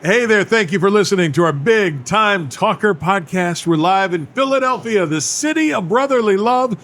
Hey there, thank you for listening to our Big Time Talker podcast. We're live in Philadelphia, the city of brotherly love,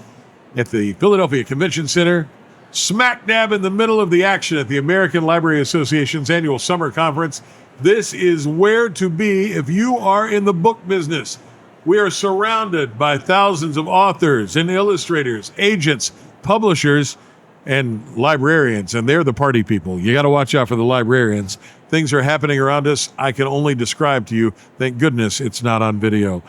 at the Philadelphia Convention Center, smack dab in the middle of the action at the American Library Association's annual summer conference. This is where to be if you are in the book business. We are surrounded by thousands of authors and illustrators, agents, publishers, and librarians, and they're the party people. You got to watch out for the librarians. Things are happening around us I can only describe to you. Thank goodness it's not on video.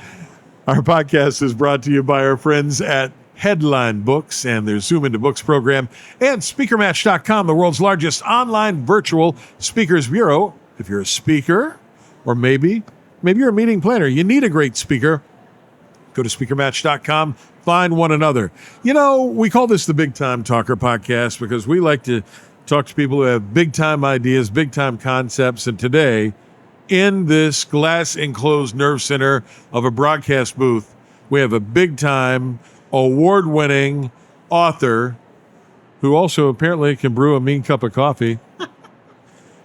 Our podcast is brought to you by our friends at Headline Books and their Zoom into Books program, and SpeakerMatch.com, the world's largest online virtual speakers bureau. If you're a speaker, or maybe you're a meeting planner, you need a great speaker, go to SpeakerMatch.com, find one another. You know, we call this the Big Time Talker podcast because we like to talk to people who have big time ideas, big time concepts. And today, in this glass enclosed nerve center of a broadcast booth, we have a big time award winning author who also apparently can brew a mean cup of coffee.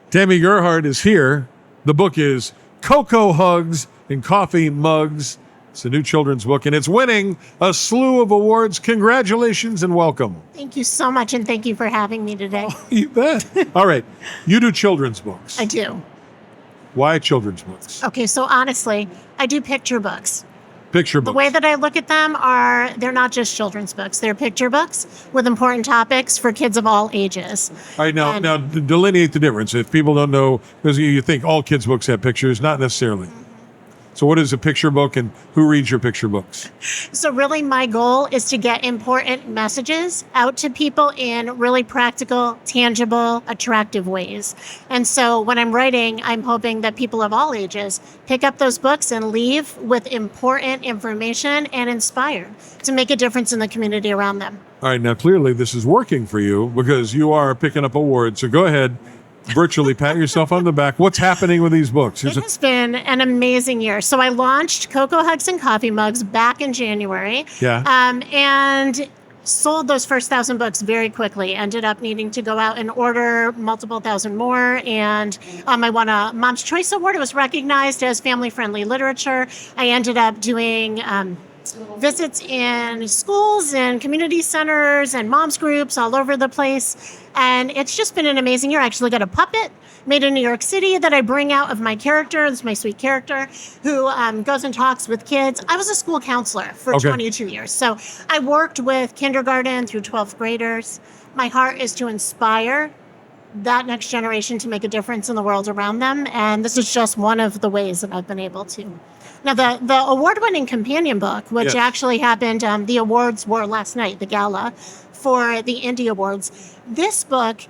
Tammy Gerhard is here. The book is Cocoa Hugs and Coffee Mugs. It's a new children's book, and it's winning a slew of awards. Congratulations and welcome. Thank you so much, and thank you for having me today. Oh, you bet. All right. You do children's books. I do. Why children's books? Okay, so honestly, I do picture books. Picture books. The way that I look at them they're not just children's books. They're picture books with important topics for kids of all ages. All right, now delineate the difference. If people don't know, because you think all kids' books have pictures, not necessarily. So what is a picture book, and who reads your picture books? So really my goal is to get important messages out to people in really practical, tangible, attractive ways. And so when I'm writing, I'm hoping that people of all ages pick up those books and leave with important information and inspired to make a difference in the community around them. All right, now clearly this is working for you because you are picking up awards. So go ahead. Virtually pat yourself on the back. What's happening with these books? It has been an amazing year. So I launched Cocoa Hugs and Coffee Mugs back in January. Yeah. And sold those first 1,000 books very quickly. Ended up needing to go out and order multiple thousand more. And I won a Mom's Choice Award. It was recognized as family-friendly literature. I ended up doing visits in schools and community centers and moms groups all over the place. And it's just been an amazing year. I actually got a puppet made in New York City that I bring out of my character. This is my sweet character who goes and talks with kids. I was a school counselor for 22 years. So I worked with kindergarten through 12th graders. My heart is to inspire that next generation to make a difference in the world around them. And this is just one of the ways that I've been able to. Now, the award-winning companion book, which actually happened, the awards were last night, the gala for the Indie Awards. This book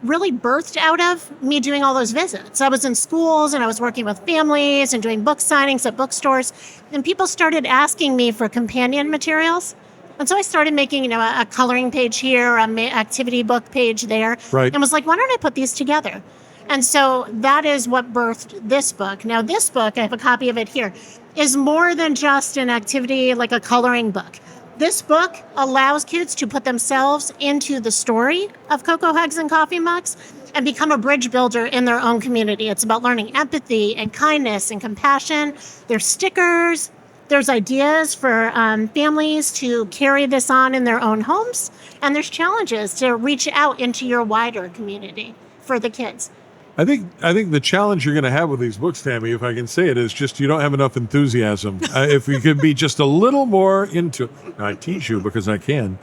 really birthed out of me doing all those visits. I was in schools and I was working with families and doing book signings at bookstores. And people started asking me for companion materials. And so I started making, a coloring page here, an activity book page there. Right. And was like, why don't I put these together? And so that is what birthed this book. Now, this book, I have a copy of it here, is more than just an activity like a coloring book. This book allows kids to put themselves into the story of Cocoa Hugs and Coffee Mugs and become a bridge builder in their own community. It's about learning empathy and kindness and compassion. There's stickers. There's ideas for families to carry this on in their own homes. And there's challenges to reach out into your wider community for the kids. I think the challenge you're going to have with these books, Tammy, if I can say it, is just you don't have enough enthusiasm. If you could be just a little more into it. I tease you because I can.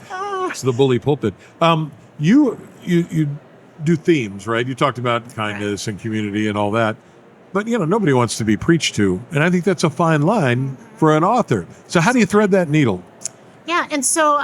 It's the bully pulpit. You do themes, right? You talked about kindness and community and all that. But, nobody wants to be preached to. And I think that's a fine line for an author. So how do you thread that needle? Yeah, and so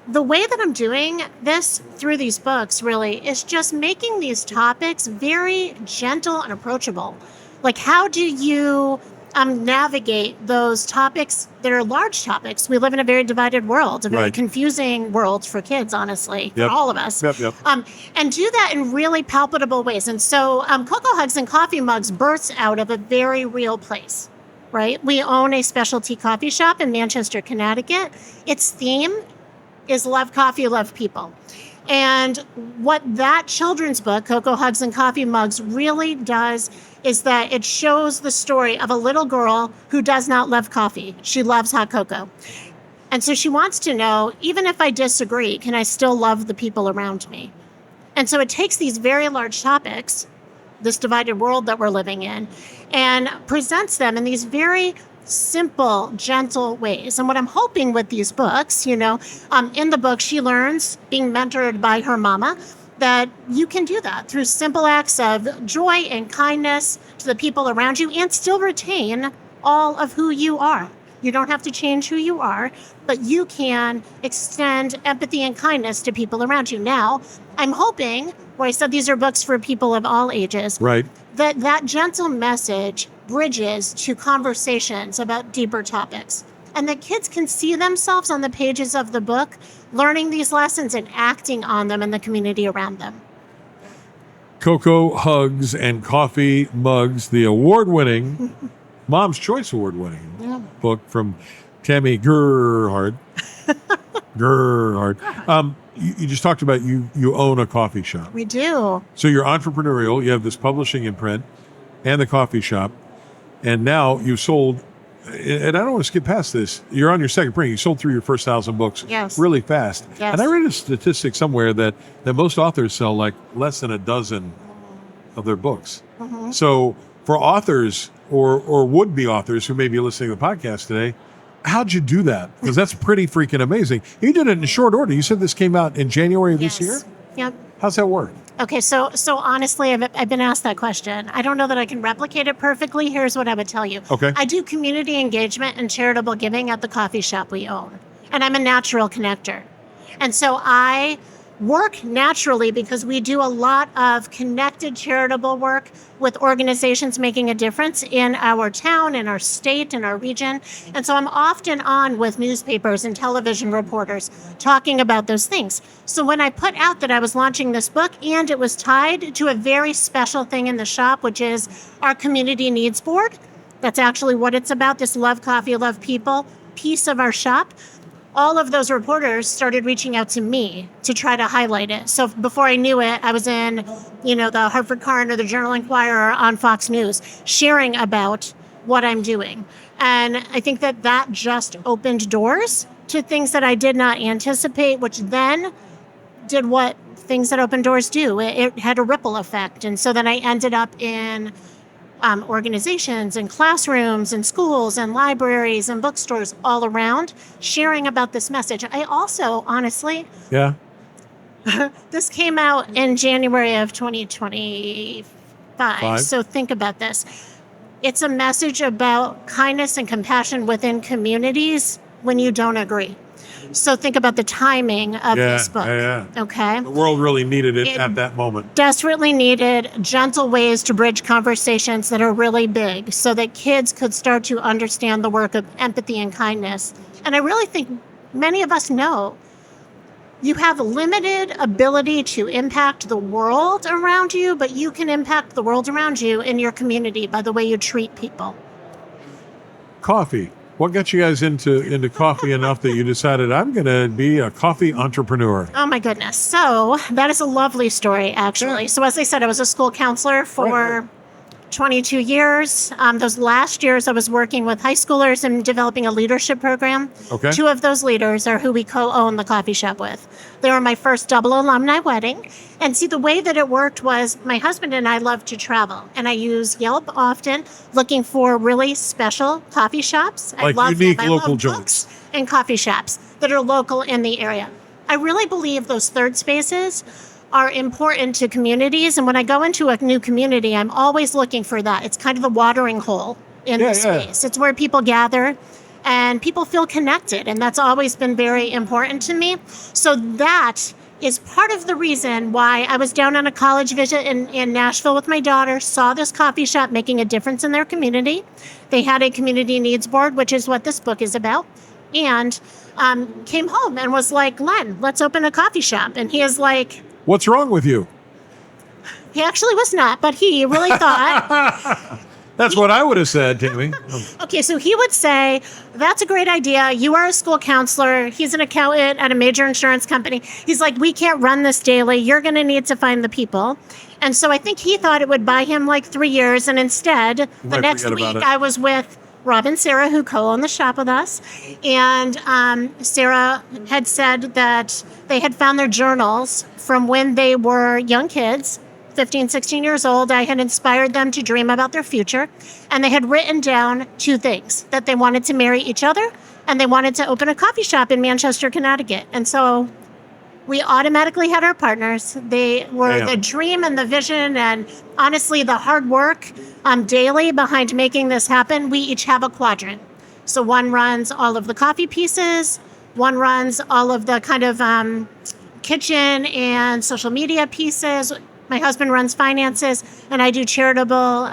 the way that I'm doing this through these books really is just making these topics very gentle and approachable. Like, how do you navigate those topics that are large topics? We live in a very divided world, a very confusing world for kids, honestly, for all of us. Yep. And do that in really palpable ways. And so Cocoa Hugs and Coffee Mugs births out of a very real place, right? We own a specialty coffee shop in Manchester, Connecticut. Its theme is love coffee, love people. And what that children's book, Cocoa Hugs and Coffee Mugs, really does is that it shows the story of a little girl who does not love coffee. She loves hot cocoa. And so she wants to know, even if I disagree, can I still love the people around me? And so it takes these very large topics, this divided world that we're living in, and presents them in these very simple, gentle ways. And what I'm hoping with these books, in the book, she learns, being mentored by her mama, that you can do that through simple acts of joy and kindness to the people around you and still retain all of who you are. You don't have to change who you are, but you can extend empathy and kindness to people around you. Now, I'm hoping, where I said these are books for people of all ages, Right. that gentle message bridges to conversations about deeper topics. And that kids can see themselves on the pages of the book, learning these lessons and acting on them in the community around them. Cocoa Hugs and Coffee Mugs, the award-winning, Mom's Choice Award-winning book from Tammy Gerhard. Gerhard. You just talked about you own a coffee shop. We do. So you're entrepreneurial. You have this publishing imprint and the coffee shop. And now you've sold, and I don't want to skip past this, you're on your second print. You sold through your first 1,000 books really fast. Yes. And I read a statistic somewhere that most authors sell like less than a dozen of their books. Mm-hmm. So for authors or would-be authors who may be listening to the podcast today, how'd you do that? Because that's pretty freaking amazing. You did it in short order. You said this came out in January of this year? Yep. How's that work? Okay, so honestly, I've been asked that question. I don't know that I can replicate it perfectly. Here's what I would tell you. Okay. I do community engagement and charitable giving at the coffee shop we own. And I'm a natural connector. And so I work naturally because we do a lot of connected charitable work with organizations making a difference in our town, in our state, in our region. And so I'm often on with newspapers and television reporters talking about those things. So when I put out that I was launching this book and it was tied to a very special thing in the shop, which is our community needs board, that's actually what it's about, this love coffee, love people piece of our shop. All of those reporters started reaching out to me to try to highlight it. So before I knew it, I was in, the Hartford Courant or the Journal Inquirer on Fox News, sharing about what I'm doing. And I think that just opened doors to things that I did not anticipate, which then did what things that open doors do. It had a ripple effect. And so then I ended up in organizations and classrooms and schools and libraries and bookstores all around sharing about this message. I also, honestly, this came out in January of 2025. So think about this. It's a message about kindness and compassion within communities when you don't agree. So think about the timing of this book. Okay. The world really needed it at that moment. Desperately needed gentle ways to bridge conversations that are really big so that kids could start to understand the work of empathy and kindness. And I really think many of us know you have limited ability to impact the world around you, but you can impact the world around you in your community by the way you treat people. Coffee. What got you guys into coffee enough that you decided I'm going to be a coffee entrepreneur? Oh, my goodness. So that is a lovely story, actually. So as I said, I was a school counselor for 22 years. Those last years, I was working with high schoolers and developing a leadership program. Okay. 2 of those leaders are who we co-own the coffee shop with. They were my first double alumni wedding. And see, the way that it worked was my husband and I love to travel. And I use Yelp often, looking for really special coffee shops. Like unique local joints. And coffee shops that are local in the area. I really believe those third spaces are important to communities. And when I go into a new community, I'm always looking for that. It's kind of the watering hole in the space. It's where people gather and people feel connected. And that's always been very important to me. So that is part of the reason why I was down on a college visit in Nashville with my daughter, saw this coffee shop making a difference in their community. They had a community needs board, which is what this book is about. And came home and was like, Len, let's open a coffee shop. And he is like, what's wrong with you? He actually was not, but he really thought That's what I would have said, Tammy. Okay, so he would say, that's a great idea. You are a school counselor. He's an accountant at a major insurance company. He's like, we can't run this daily. You're going to need to find the people. And so I think he thought it would buy him like 3 years. And instead, the next week I was with Rob and Sarah, who co-own the shop with us. And Sarah had said that they had found their journals from when they were young kids, 15, 16 years old. I had inspired them to dream about their future. And they had written down 2 things, that they wanted to marry each other and they wanted to open a coffee shop in Manchester, Connecticut. And so we automatically had our partners. They were the dream and the vision and honestly the hard work daily behind making this happen. We each have a quadrant. So one runs all of the coffee pieces, one runs all of the kind of kitchen and social media pieces. My husband runs finances, and I do charitable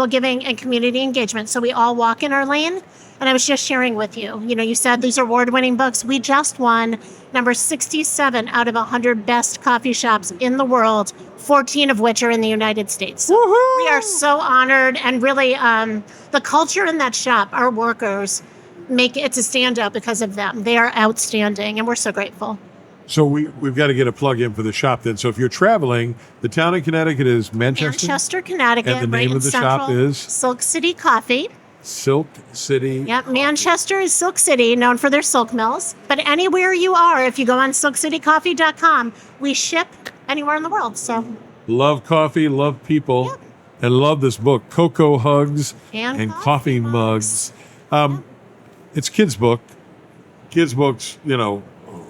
giving and community engagement. So we all walk in our lane. And I was just sharing with you, you said these are award-winning books. We just won number 67 out of 100 best coffee shops in the world, 14 of which are in the United States. So we are so honored, and really the culture in that shop, our workers, make it to stand out because of them. They are outstanding, and we're so grateful. So we've got to get a plug in for the shop then. So if you're traveling, the town in Connecticut is Manchester? Manchester, Connecticut. And the name of the shop is? Silk City Coffee. Silk City. Yep, Manchester is Silk City, known for their silk mills. But anywhere you are, if you go on silkcitycoffee.com, we ship anywhere in the world. So love coffee, love people, and love this book, Cocoa Hugs and Coffee Mugs. It's a kid's book. Kids' books,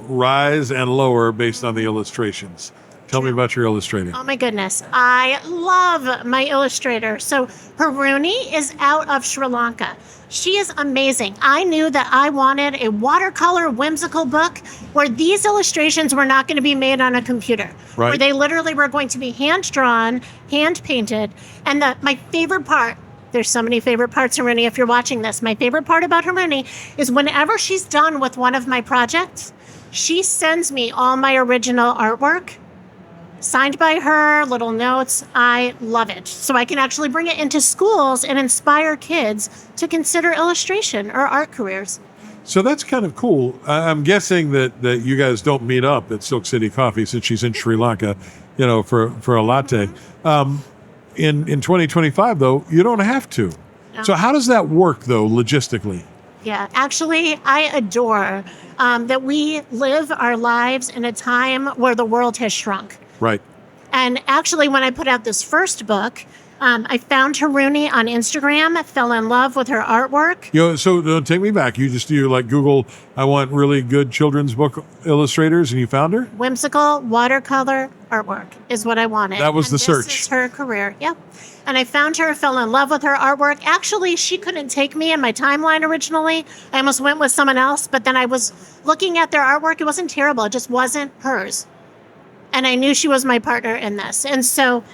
rise and lower based on the illustrations. Tell me about your illustrator. Oh my goodness. I love my illustrator. So Haruni is out of Sri Lanka. She is amazing. I knew that I wanted a watercolor whimsical book where these illustrations were not going to be made on a computer. Right. Where they literally were going to be hand-drawn, hand-painted. And my favorite part, there's so many favorite parts, Haruni, if you're watching this. My favorite part about Haruni is whenever she's done with one of my projects, she sends me all my original artwork, signed by her, little notes. I love it. So I can actually bring it into schools and inspire kids to consider illustration or art careers. So that's kind of cool. I'm guessing that you guys don't meet up at Silk City Coffee since she's in Sri Lanka, for a latte. In 2025, though, you don't have to. No. So how does that work, though, logistically? Yeah, actually, I adore that we live our lives in a time where the world has shrunk. Right. And actually, when I put out this first book, I found Haruni on Instagram, fell in love with her artwork. So don't take me back. You Google, I want really good children's book illustrators, and you found her? Whimsical watercolor artwork is what I wanted. That was the search. This is her career. Yep. And I found her, fell in love with her artwork. Actually, she couldn't take me in my timeline originally. I almost went with someone else, but then I was looking at their artwork. It wasn't terrible. It just wasn't hers. And I knew she was my partner in this. And so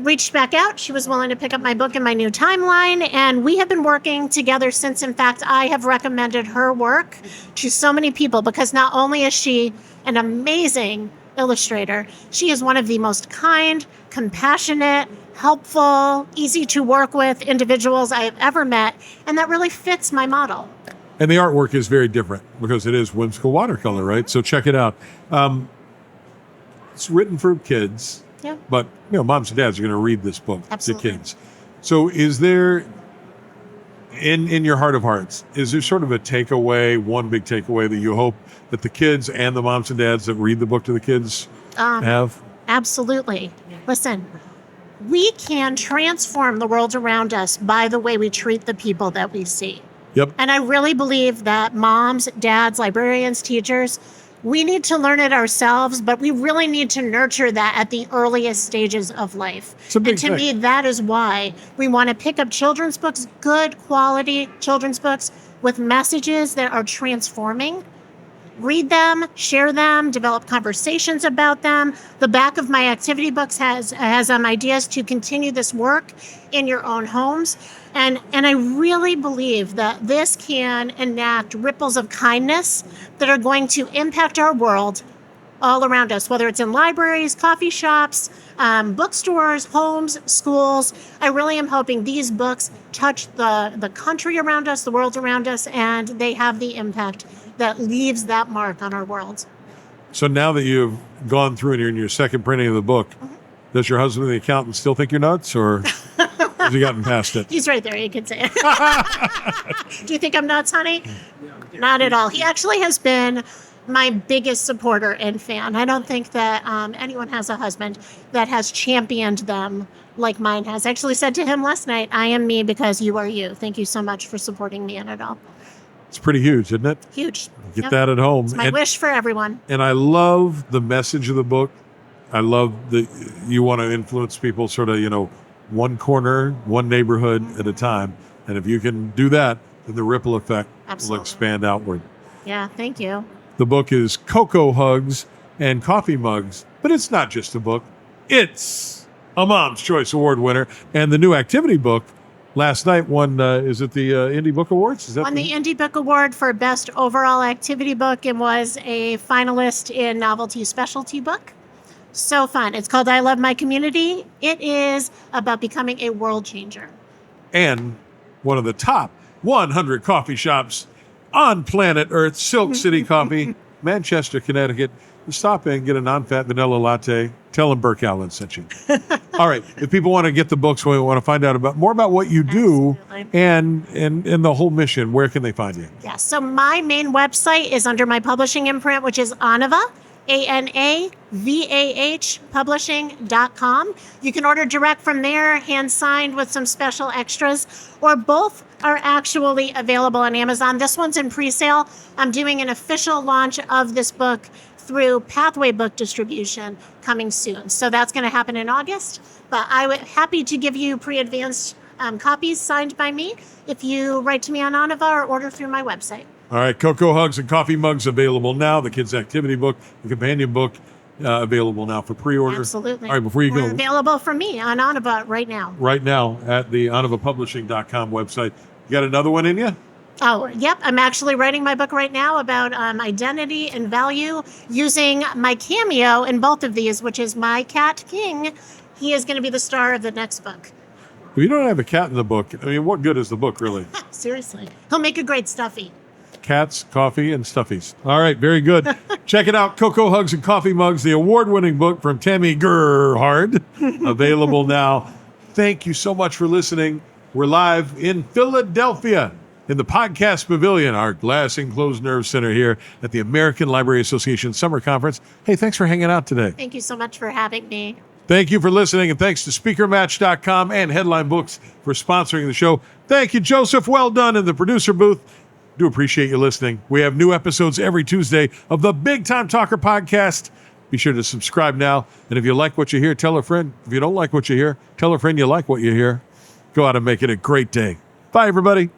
reached back out. She was willing to pick up my book in my new timeline. And we have been working together since. In fact, I have recommended her work to so many people because not only is she an amazing illustrator, she is one of the most kind, compassionate, helpful, easy to work with individuals I have ever met. And that really fits my model. And the artwork is very different because it is whimsical watercolor, right? So check it out. It's written for kids, but moms and dads are going to read this book to kids. So is there, in your heart of hearts, is there sort of a takeaway, one big takeaway that you hope that the kids and the moms and dads that read the book to the kids have? Absolutely. Listen, we can transform the world around us by the way we treat the people that we see. Yep. And I really believe that moms, dads, librarians, teachers, we need to learn it ourselves, but we really need to nurture that at the earliest stages of life. And to me, that is why we want to pick up children's books, good quality children's books with messages that are transforming. Read them, share them, develop conversations about them. The back of my activity books has ideas to continue this work in your own homes. And I really believe that this can enact ripples of kindness that are going to impact our world all around us, whether it's in libraries, coffee shops, bookstores, homes, schools. I really am hoping these books touch the country around us, the world around us, and they have the impact that leaves that mark on our world. So now that you've gone through and you're in your second printing of the book, does your husband, the accountant, still think you're nuts, or has he gotten past it? He's right there. You can say it. Do you think I'm nuts, honey? Not at all. He actually has been my biggest supporter and fan. I don't think that anyone has a husband that has championed them like mine has. I actually said to him last night, I am me because you are you. Thank you so much for supporting me in it all. It's pretty huge, isn't it? Huge. Get that at home. It's my wish for everyone. And I love the message of the book. I love that you want to influence people sort of, one corner, one neighborhood at a time. And if you can do that, then the ripple effect will expand outward. Yeah, thank you. The book is Cocoa Hugs and Coffee Mugs, but it's not just a book. It's a Mom's Choice Award winner. And the new activity book last night won, is it the Indie Book Awards? Won the Indie Book Award for Best Overall Activity Book and was a finalist in Novelty Specialty Book. So fun. It's called I Love My Community. It is about becoming a world changer. And one of the top 100 coffee shops on planet Earth, Silk City Coffee, Manchester, Connecticut. Stop in, get a non-fat vanilla latte. Tell them Burke Allen sent you. All right. If people want to get the books, we want to find out more about what you do and the whole mission, where can they find you? Yeah. So my main website is under my publishing imprint, which is Anavah, ANAVAH publishing.com. You can order direct from there, hand signed with some special extras, or both are actually available on Amazon. This one's in pre-sale. I'm doing an official launch of this book through Pathway Book Distribution coming soon. So that's going to happen in August. But I would happy to give you pre-advanced copies signed by me if you write to me on Anavah or order through my website. All right, Cocoa Hugs and Coffee Mugs available now. The Kids Activity Book, the Companion Book, available now for pre-order. Absolutely. All right, before you go. Available for me on Anavah right now. Right now at the AnavahPublishing.com website. You got another one in you? Oh, yep. I'm actually writing my book right now about identity and value using my cameo in both of these, which is my cat, King. He is going to be the star of the next book. If you don't have a cat in the book, I mean, what good is the book, really? Seriously. He'll make a great stuffy. Cats, coffee, and stuffies. All right, very good. Check it out, Cocoa Hugs and Coffee Mugs, the award-winning book from Tammy Gerhard, available now. Thank you so much for listening. We're live in Philadelphia in the Podcast Pavilion, our glass-enclosed nerve center here at the American Library Association Summer Conference. Hey, thanks for hanging out today. Thank you so much for having me. Thank you for listening, and thanks to SpeakerMatch.com and Headline Books for sponsoring the show. Thank you, Joseph. Well done in the producer booth. Do appreciate you listening. We have new episodes every Tuesday of the Big Time Talker podcast. Be sure to subscribe now. And if you like what you hear, tell a friend. If you don't like what you hear, tell a friend you like what you hear. Go out and make it a great day. Bye, everybody.